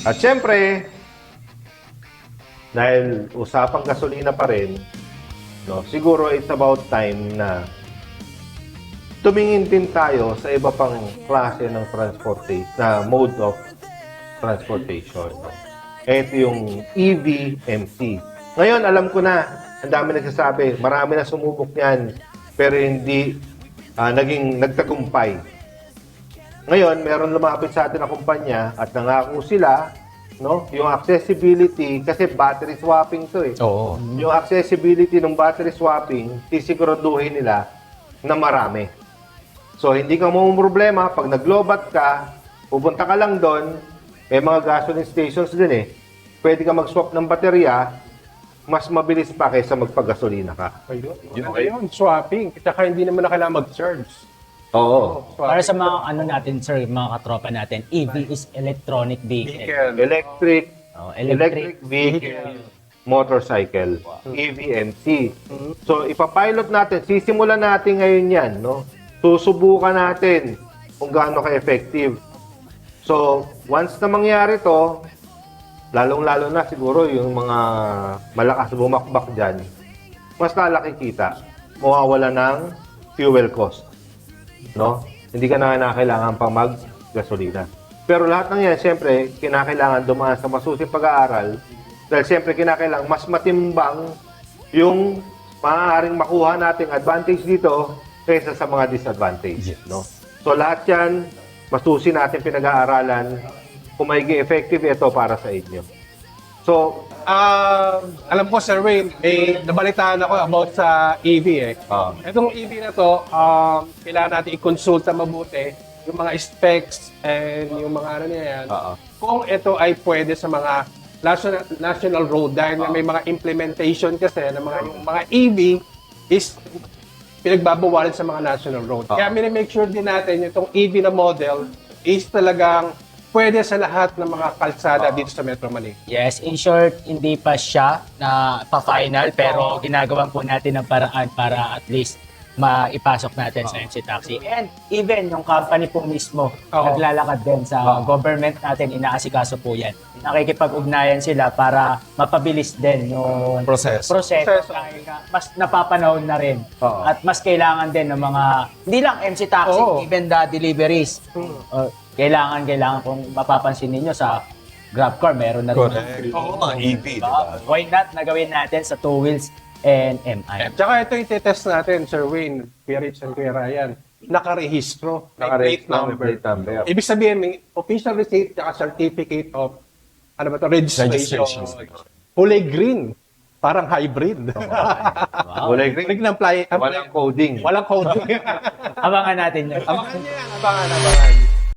At syempre, dahil usapang gasolina pa rin, no, siguro it's about time na tumingin din tayo sa iba pang klase ng transportation, na mode of transportation. No? Ito yung EV, MC. Ngayon, alam ko na, ang dami nagsasabi, marami na sumubok niyan, pero hindi nagtagumpay. Ngayon, meron lumapit sa atin na kumpanya at nangako sila, no, yung accessibility, kasi battery swapping to eh. Oo. Yung accessibility ng battery swapping, sisiguraduhin nila na marami. So, hindi ka problema pag naglobat ka, pupunta ka lang doon, may mga gasoline stations din eh. Pwede ka mag-swap ng baterya, mas mabilis pa kaysa magpagasolina ka. Ayun, swapping. Tsaka hindi naman na kailangan mag-charge. Oo. Para sa mga ano natin, sir, mga katropa natin, EV is electronic vehicle. Electric Electric vehicle, motorcycle, EVMC. So, ipapilot natin, sisimulan natin ngayon yan, no? Susubukan natin kung gaano ka-effective. So, once na mangyari to, lalong-lalo na siguro yung mga malakas bumakbak dyan, mas lalaki kita. Mawawala ng fuel cost. No? Hindi ka na kailangan pa mag-gasolina. Pero lahat ng yan, siyempre, kinakailangan dumaan sa masusing pag-aaral dahil siyempre kinakailangan mas matimbang yung maaaring makuha nating advantage dito kaysa sa mga disadvantage. Yes. No? So lahat yan, masusi natin pinag-aaralan kung may effective ito para sa inyo. So, Alam ko, Sir Wayne, may nabalitaan ako about sa EV eh. Itong EV na to, kailangan natin i-consulta mabuti yung mga specs and yung mga ano niya yan. Kung ito ay pwede sa mga national road dahil may mga implementation kasi na yung mga EV is pinagbabawalan sa mga national road. Kaya make sure din natin itong EV na model is talagang pwede sa lahat ng mga kalsada dito sa Metro Manila. Yes, in short, hindi pa siya na pa-final, pero ginagawan po natin ng paraan para at least maipasok natin sa MC Taxi. And even yung company po mismo, naglalakad din sa government natin, inaasikaso po yan. Nakikipag-ugnayan sila para mapabilis din yung proseso. Dahil mas napapanahon na rin. At mas kailangan din ng mga, hindi lang MC Taxi, even the deliveries. Kailangan kung mapapansin ninyo sa GrabCar, meron na rin. Oo, mga EV, diba? Why not nagawin natin sa two wheels and MI? Tsaka ito yung test natin, Sir Wayne, Kuya Rich and Kuya Ryan. Nakarehistro. May plate number. Ibig sabihin, may official receipt at certificate of registration. Kulay green. Parang hybrid. Wow. kulay green, walang coding. Walang coding. Abangan natin yun. Abangan niya yan. Abangan.